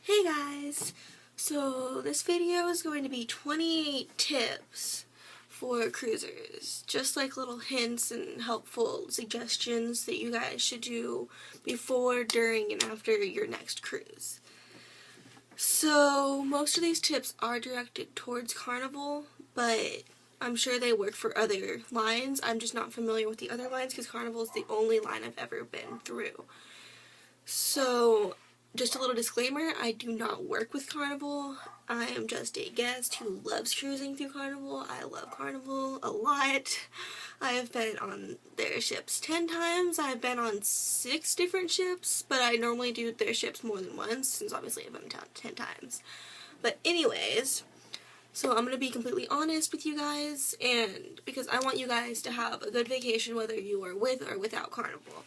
Hey guys! So this video is going to be 28 tips for cruisers. Just like little hints and helpful suggestions that you guys should do before, during, and after your next cruise. So most of these tips are directed towards Carnival, but I'm sure they work for other lines. I'm just not familiar with the other lines because Carnival is the only line I've ever been through. So, just a little disclaimer, I do not work with Carnival. I am just a guest who loves cruising through Carnival. I love Carnival a lot. I have been on their ships 10 times. I've been on 6 different ships, but I normally do their ships more than once, since obviously I've been down 10 times. But anyways, so I'm going to be completely honest with you guys, and because I want you guys to have a good vacation whether you are with or without Carnival.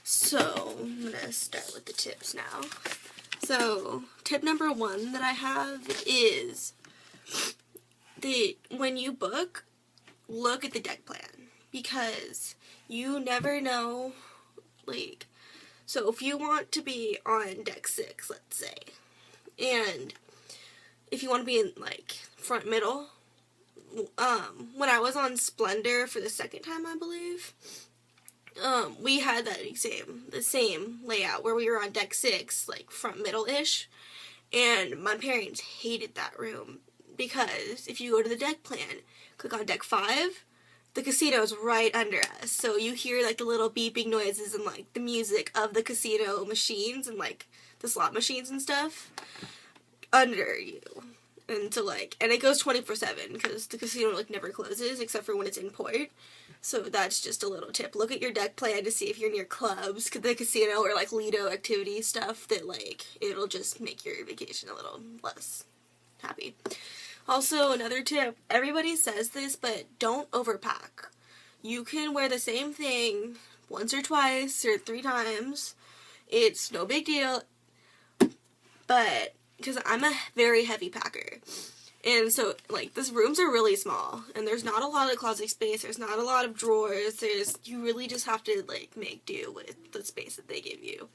So, I'm going to start with the tips now. So, tip number 1 that I have is when you book, look at the deck plan. Because you never know, so if you want to be on deck 6, let's say, and if you want to be in, front middle, when I was on Splendor for the second time, I believe, we had the same layout where we were on deck 6, front middle-ish, and my parents hated that room because if you go to the deck plan, click on deck 5, the casino's right under us, so you hear the little beeping noises and the music of the casino machines and the slot machines and stuff under you. And so and it goes 24/7 because the casino never closes except for when it's in port. So that's just a little tip. Look at your deck plan to see if you're near clubs, the casino, or Lido activity stuff that it'll just make your vacation a little less happy. Also, another tip, everybody says this, but don't overpack. You can wear the same thing once or twice or 3 times. It's no big deal, but because I'm a very heavy packer. And so, these rooms are really small, and there's not a lot of closet space, there's not a lot of drawers, you really just have to, make do with the space that they give you.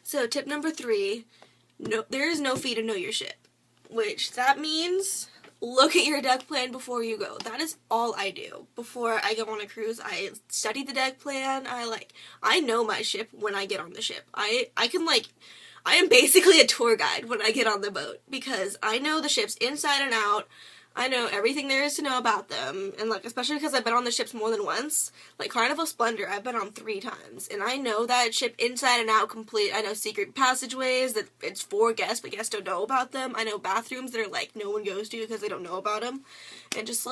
So, tip number 3, there is no fee to know your ship, which that means look at your deck plan before you go. That is all I do. Before I go on a cruise, I study the deck plan, I know my ship when I get on the ship. I am basically a tour guide when I get on the boat because I know the ships inside and out. I know everything there is to know about them, and especially because I've been on the ships more than once. Carnival Splendor, I've been on 3 times, and I know that ship inside and out complete. I know secret passageways that it's for guests, but guests don't know about them. I know bathrooms that are no one goes to because they don't know about them, and just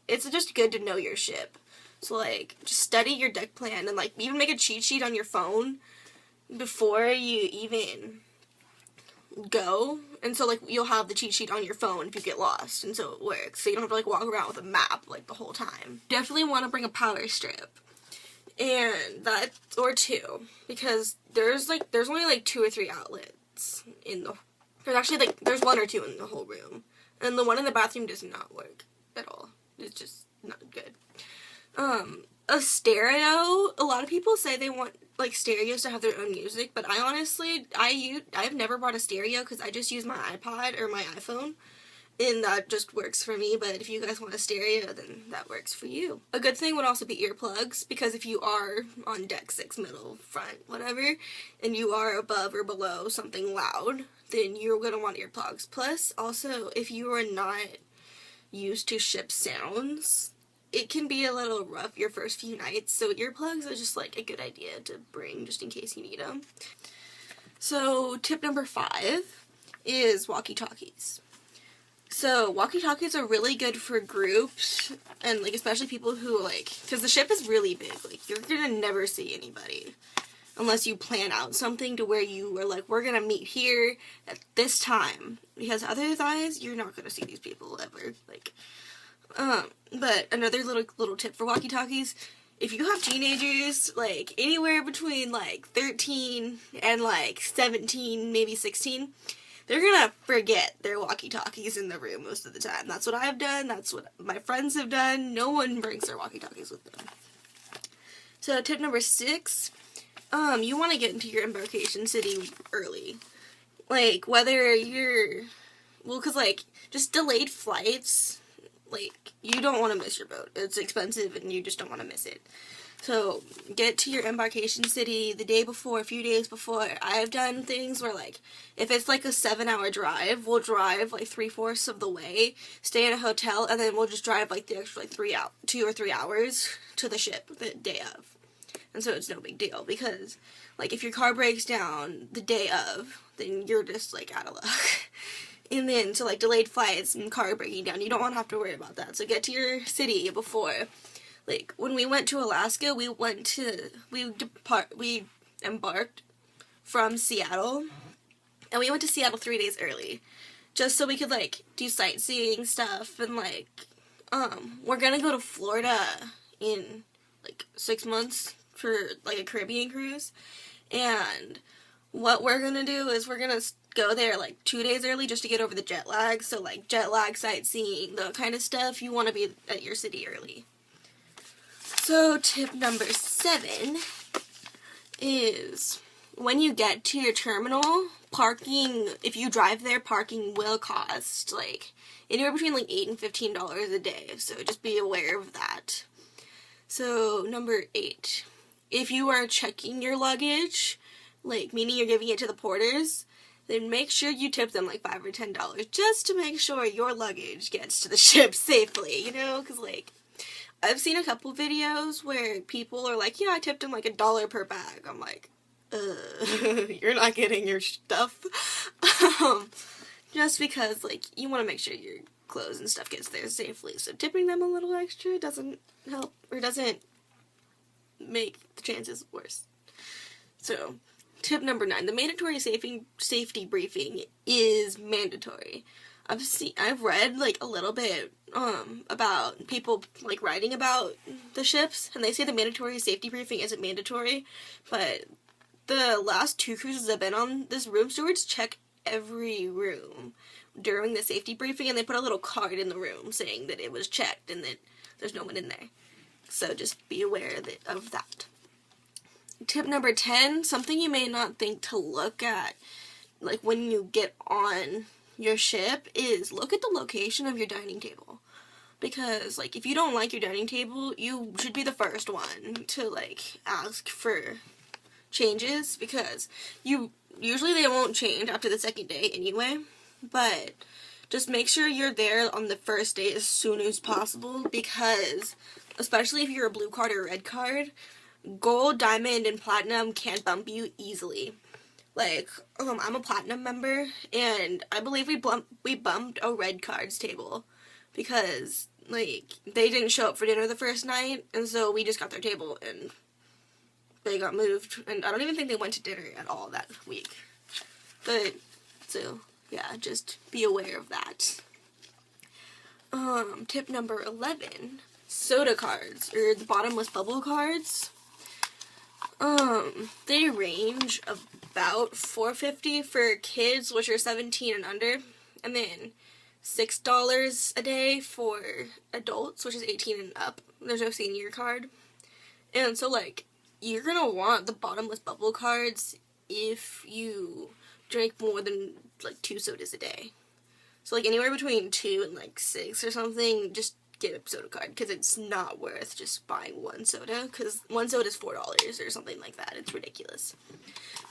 it's just good to know your ship. So just study your deck plan and even make a cheat sheet on your phone before you even go, and so you'll have the cheat sheet on your phone if you get lost, and so it works, so you don't have to walk around with a map the whole time. Definitely want to bring a Powerstrip, and that, or 2, because there's only 2 or 3 outlets in the, there's actually there's 1 or 2 in the whole room, and the one in the bathroom does not work at all. It's just not good. A stereo, a lot of people say they want stereos to have their own music, but I honestly, I've never bought a stereo because I just use my iPod or my iPhone, and that just works for me. But if you guys want a stereo, then that works for you. A good thing would also be earplugs, because if you are on deck 6, middle, front, whatever, and you are above or below something loud, then you're going to want earplugs. Plus, also, if you are not used to ship sounds, it can be a little rough your first few nights, so earplugs are just a good idea to bring just in case you need them. So tip number 5 is walkie-talkies. So walkie-talkies are really good for groups, and especially people who because the ship is really big, you're gonna never see anybody unless you plan out something to where you are we're gonna meet here at this time, because otherwise you're not gonna see these people ever. But another little tip for walkie-talkies, if you have teenagers, anywhere between, 13 and, 17, maybe 16, they're gonna forget their walkie-talkies in the room most of the time. That's what I've done, that's what my friends have done. No one brings their walkie-talkies with them. So, tip number 6, you want to get into your embarkation city early. like, whether you're, well, because, like, just delayed flights, like, you don't want to miss your boat. It's expensive, and you just don't want to miss it. So, get to your embarkation city the day before, a few days before. I've done things where, like, if it's, like, a 7-hour drive, we'll drive, like, 3/4 of the way, stay in a hotel, and then we'll just drive, like, the extra, like, 2 or 3 hours to the ship the day of. And so it's no big deal, because, like, if your car breaks down the day of, then you're just, like, out of luck. And then, so, like, delayed flights and car breaking down, you don't want to have to worry about that. So get to your city before. Like, when we went to Alaska, we embarked from Seattle, and we went to Seattle 3 days early, just so we could, like, do sightseeing stuff, and, like, we're gonna go to Florida in, like, 6 months for, like, a Caribbean cruise, and what we're gonna do is we're gonna go there, like, 2 days early just to get over the jet lag, so, like, jet lag, sightseeing, the kind of stuff, you want to be at your city early. So, tip number 7 is when you get to your terminal, parking, if you drive there, parking will cost, like, anywhere between, like, $8 and $15 a day, so just be aware of that. So, number 8, if you are checking your luggage, like, meaning you're giving it to the porters, then make sure you tip them, like, $5 or $10, just to make sure your luggage gets to the ship safely, you know, because, like, I've seen a couple videos where people are like, yeah, I tipped him like $1 per bag. I'm like, you're not getting your stuff. Just because, like, you want to make sure your clothes and stuff gets there safely. So tipping them a little extra doesn't help, or doesn't make the chances worse. So, tip number 9, the mandatory safety briefing is mandatory. I've read, like, a little bit, about people, like, writing about the ships, and they say the mandatory safety briefing isn't mandatory, but the last 2 cruises I've been on, this room stewards check every room during the safety briefing, and they put a little card in the room saying that it was checked and that there's no one in there. So just be aware of that. Tip number 10, something you may not think to look at, like, when you get on your ship, is look at the location of your dining table. Because, like, if you don't like your dining table, you should be the first one to, like, ask for changes, because usually they won't change after the second day anyway, but just make sure you're there on the first day as soon as possible, because, especially if you're a blue card or a red card, gold, diamond, and platinum can bump you easily. Like, I'm a platinum member, and I believe we bumped a red cards table, because, like, they didn't show up for dinner the first night, and so we just got their table, and they got moved, and I don't even think they went to dinner at all that week. But, so, yeah, just be aware of that. Tip number 11, soda cards, or the bottomless bubble cards. They range about $4.50 for kids, which are 17 and under, and then $6 a day for adults, which is 18 and up. There's no senior card. And so, like, you're gonna want the bottomless bubble cards if you drink more than, like, 2 sodas a day. So, like, anywhere between 2 and, like, 6 or something, just get a soda card, because it's not worth just buying one soda, because one soda is $4 or something like that. It's ridiculous.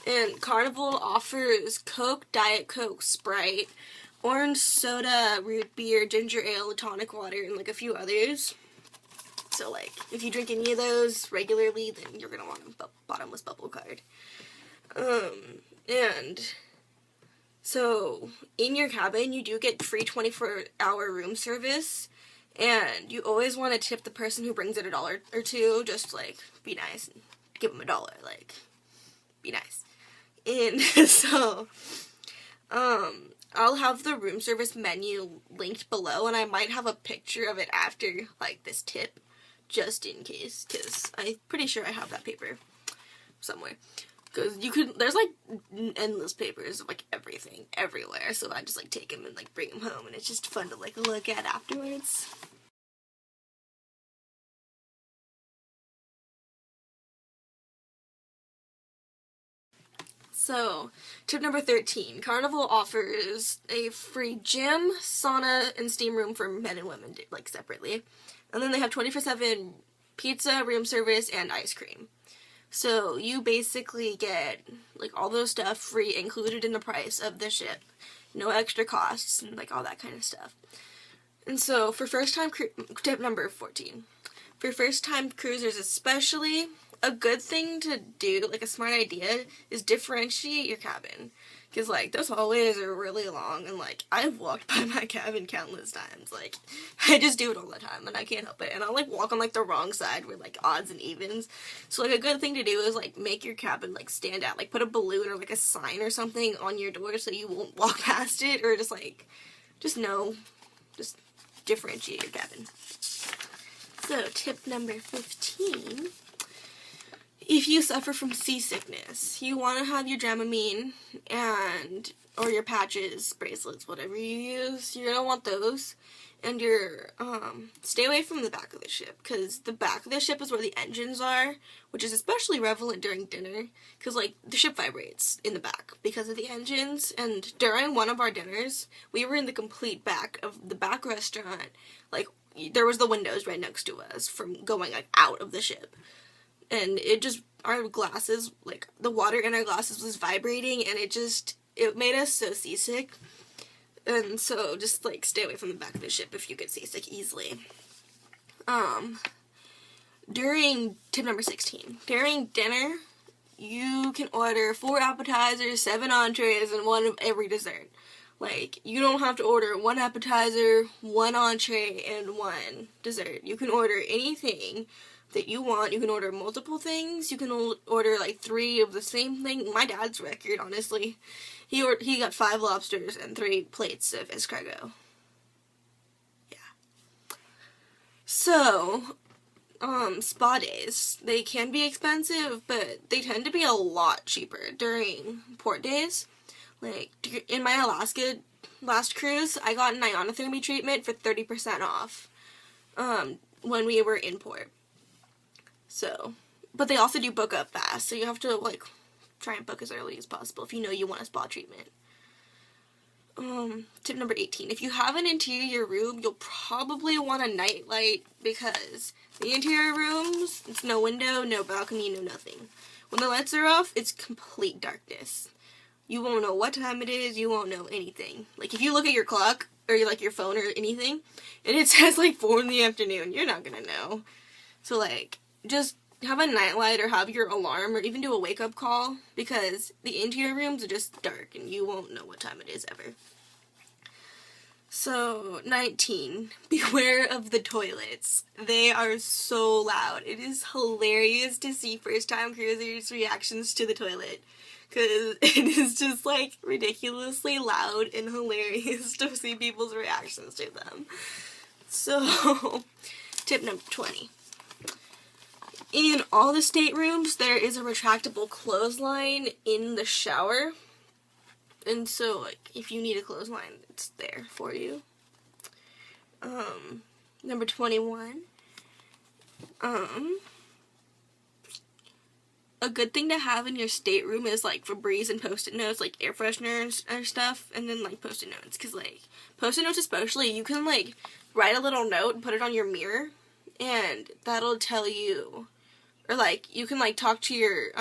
And Carnival offers Coke, Diet Coke, Sprite, orange soda, root beer, ginger ale, tonic water, and, like, a few others. So, like, if you drink any of those regularly, then you're gonna want a bottomless bubble card. And so, in your cabin, you do get free 24-hour room service, and you always want to tip the person who brings it $1 or $2, just, like, be nice and give them $1, like, be nice. And so, I'll have the room service menu linked below, and I might have a picture of it after, like, this tip, just in case, because I'm pretty sure I have that paper somewhere. Because there's, like, endless papers of, like, everything, everywhere, so I just, like, take them and, like, bring them home, and it's just fun to, like, look at afterwards. So, tip number 13. Carnival offers a free gym, sauna, and steam room for men and women, like, separately. And then they have 24/7 pizza, room service, and ice cream. So, you basically get, like, all those stuff free included in the price of the ship. No extra costs, and, like, all that kind of stuff. And so, for first-time tip number 14. For first-time cruisers especially, a good thing to do, like a smart idea, is differentiate your cabin. Because, like, those hallways are really long, and, like, I've walked by my cabin countless times. Like, I just do it all the time, and I can't help it. And I'll, like, walk on, like, the wrong side where, like, odds and evens. So, like, a good thing to do is, like, make your cabin, like, stand out. Like, put a balloon or, like, a sign or something on your door so you won't walk past it, or just, like, just differentiate your cabin. So, tip number 15. If you suffer from seasickness, you want to have your Dramamine or your patches, bracelets, whatever you use. You're going to want those. And stay away from the back of the ship, because the back of the ship is where the engines are, which is especially relevant during dinner, because, like, the ship vibrates in the back because of the engines. And during one of our dinners, we were in the complete back of the back restaurant. Like, there was the windows right next to us from going, like, out of the ship. And our glasses, like, the water in our glasses was vibrating, and it made us so seasick. And so, just, like, stay away from the back of the ship if you get seasick easily. Tip number 16. During dinner, you can order 4 appetizers, 7 entrees, and 1 of every dessert. Like, you don't have to order 1 appetizer, 1 entree, and 1 dessert. You can order anything that you want. You can order multiple things. You can order, like, 3 of the same thing. My dad's record, honestly. He got 5 lobsters and 3 plates of escargot. Yeah. So, spa days. They can be expensive, but they tend to be a lot cheaper during port days. Like, in my Alaska last cruise, I got an ionotherapy treatment for 30% off, when we were in port. So, but they also do book up fast, so you have to, like, try and book as early as possible if you know you want a spa treatment. Tip number 18. If you have an interior room, you'll probably want a nightlight, because the interior rooms, it's no window, no balcony, no nothing. When the lights are off, it's complete darkness. You won't know what time it is, you won't know anything. Like, if you look at your clock, or, like, your phone or anything, and it says, like, 4 in the afternoon, you're not gonna know. So, like, just have a nightlight or have your alarm or even do a wake-up call, because the interior rooms are just dark and you won't know what time it is ever. So, 19. Beware of the toilets. They are so loud. It is hilarious to see first-time cruisers' reactions to the toilet, because it is just, like, ridiculously loud and hilarious to see people's reactions to them. So, tip number 20. In all the staterooms, there is a retractable clothesline in the shower. And so, like, if you need a clothesline, it's there for you. Number 21. A good thing to have in your stateroom is, like, Febreze and Post-it notes, like, air fresheners and stuff, and then, like, Post-it notes. Because, like, Post-it notes especially, you can, like, write a little note and put it on your mirror, and that'll tell you, or, like, you can, like, talk to your,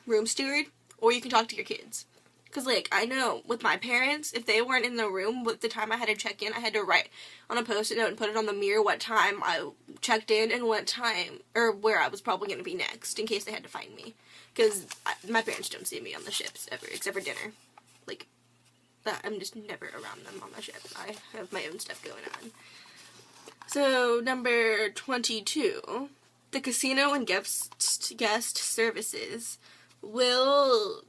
room steward, or you can talk to your kids. Because, like, I know with my parents, if they weren't in the room with the time I had to check in, I had to write on a Post-it note and put it on the mirror what time I checked in and what time, or where I was probably going to be next, in case they had to find me. Because my parents don't see me on the ships ever, except for dinner. Like, I'm just never around them on the ship. I have my own stuff going on. So, number 22. The casino and guest services will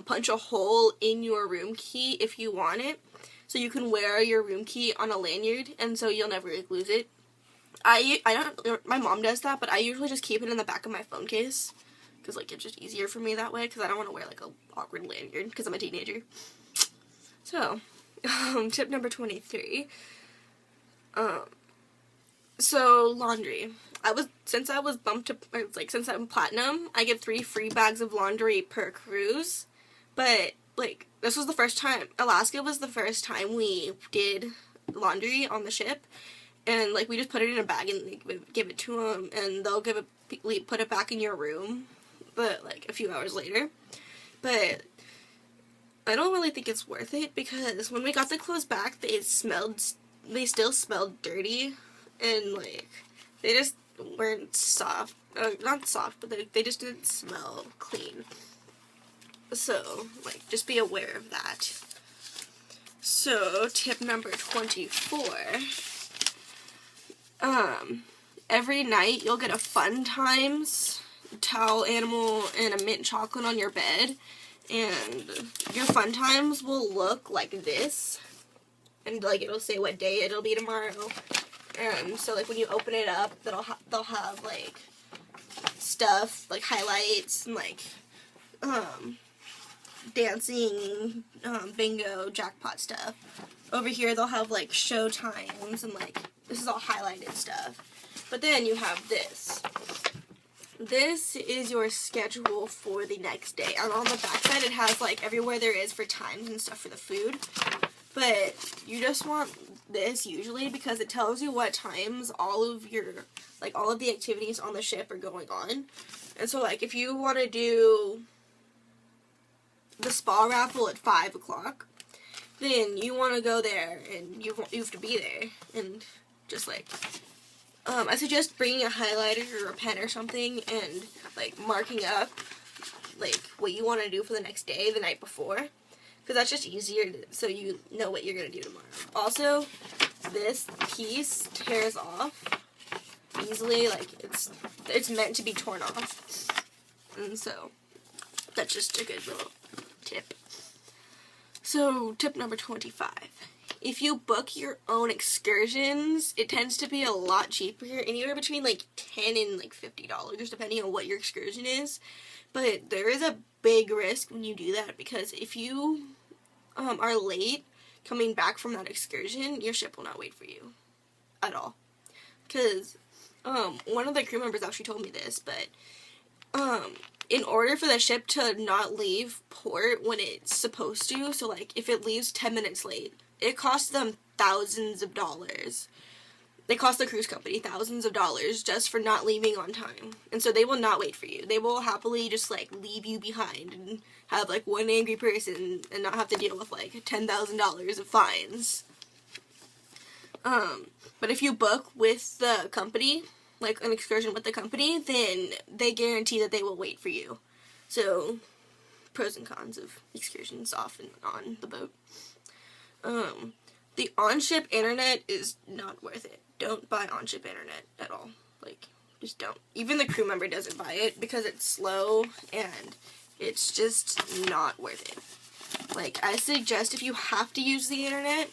punch a hole in your room key if you want it, so you can wear your room key on a lanyard, and so you'll never lose it. I don't, my mom does that, but I usually just keep it in the back of my phone case, because, like, it's just easier for me that way, because I don't want to wear, like, a awkward lanyard, because I'm a teenager. So, tip number 23. So, laundry. Since I'm platinum, I get 3 free bags of laundry per cruise. But, like, this was the first time, Alaska was the first time we did laundry on the ship. And, like, we just put it in a bag and give it to them, and they'll put it back in your room, but, like, a few hours later. But I don't really think it's worth it, because when we got the clothes back, they still smelled dirty, and, like, they just weren't soft. Not soft, but they just didn't smell clean. So, like, just be aware of that. So, tip number 24. Every night you'll get a Fun Times towel animal and a mint chocolate on your bed. And your Fun Times will look like this. And, like, it'll say what day it'll be tomorrow. And so, like, when you open it up, they'll have, like, stuff, like, highlights and, like, dancing, bingo, jackpot stuff. Over here, they'll have, like, show times and, like, this is all highlighted stuff. But then you have this. This is your schedule for the next day. And on the back side, it has, like, everywhere there is for times and stuff for the food. But you just want this usually because it tells you what times all of the activities on the ship are going on. And so, like, if you want to do the spa raffle at 5 o'clock, then you want to go there and you have to be there. And just, like, I suggest bringing a highlighter or a pen or something and, like, marking up, like, what you want to do for the next day the night before. Because that's just easier so you know what you're going to do tomorrow. Also, this piece tears off easily. Like, it's meant to be torn off. And so, that's just a good little tip. So, tip number 25. If you book your own excursions, it tends to be a lot cheaper, anywhere between like $10 and like $50, depending on what your excursion is. But there is a big risk when you do that, because if you are late coming back from that excursion, your ship will not wait for you at all. Because one of the crew members actually told me this, but in order for the ship to not leave port when it's supposed to, so like if it leaves 10 minutes late, it costs them thousands of dollars. They cost the cruise company thousands of dollars just for not leaving on time. And so they will not wait for you. They will happily just, like, leave you behind and have, like, one angry person and not have to deal with, like, $10,000 of fines. But if you book with the company, like, an excursion with the company, then they guarantee that they will wait for you. So, pros and cons of excursions off and on the boat. The on-ship internet is not worth it. Don't buy on-ship internet at all. Like, just don't. Even the crew member doesn't buy it because it's slow and it's just not worth it. Like, I suggest if you have to use the internet,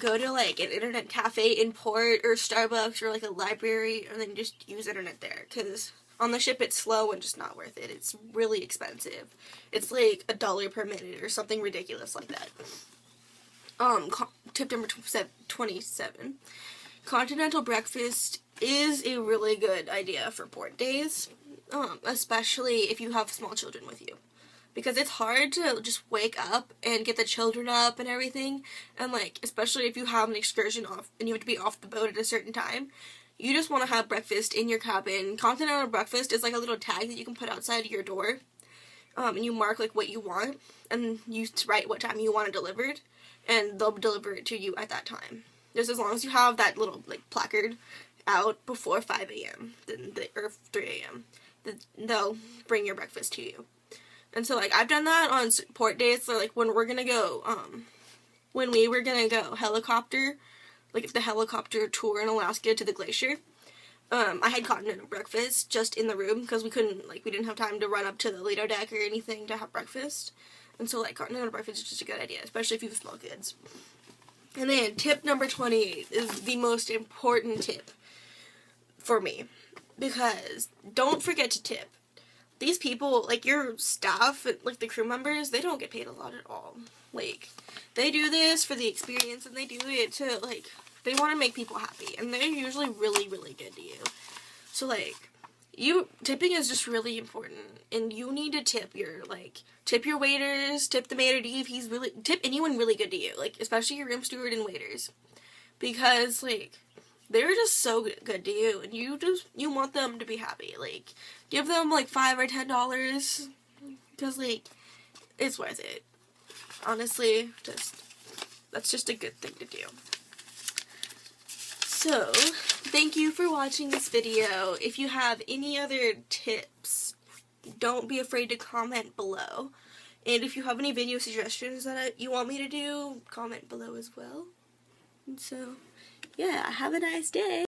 go to, like, an internet cafe in port or Starbucks or, like, a library, and then just use internet there. Because on the ship, it's slow and just not worth it. It's really expensive. It's, like, $1 per minute or something ridiculous like that. Tip number 27. Continental breakfast is a really good idea for port days, especially if you have small children with you. Because it's hard to just wake up and get the children up and everything, and, like, especially if you have an excursion off and you have to be off the boat at a certain time, you just want to have breakfast in your cabin. Continental breakfast is like a little tag that you can put outside your door, and you mark, like, what you want, and you write what time you want it delivered, and they'll deliver it to you at that time. Just as long as you have that little, like, placard out before 5 a.m. or 3 a.m. They'll bring your breakfast to you. And so, like, I've done that on port days. So, like, when we were gonna go helicopter, like, the helicopter tour in Alaska to the glacier, I had continental breakfast just in the room because we didn't have time to run up to the Lido deck or anything to have breakfast. And so, like, continental breakfast is just a good idea, especially if you have small kids. And then tip number 28 is the most important tip for me, because don't forget to tip. These people, like, your staff, like, the crew members, they don't get paid a lot at all. Like, they do this for the experience, and they do it to, like, they want to make people happy, and they're usually really, really good to you. So, like, tipping is just really important, and you need to tip your waiters, tip the maitre d' if he's really, tip anyone really good to you, like, especially your room steward and waiters, because, like, they're just so good to you, and you want them to be happy. Like, give them, like, $5 or $10, because, like, it's worth it. Honestly, that's just a good thing to do. So, thank you for watching this video. If you have any other tips, don't be afraid to comment below. And if you have any video suggestions that you want me to do, comment below as well. And so, yeah, have a nice day.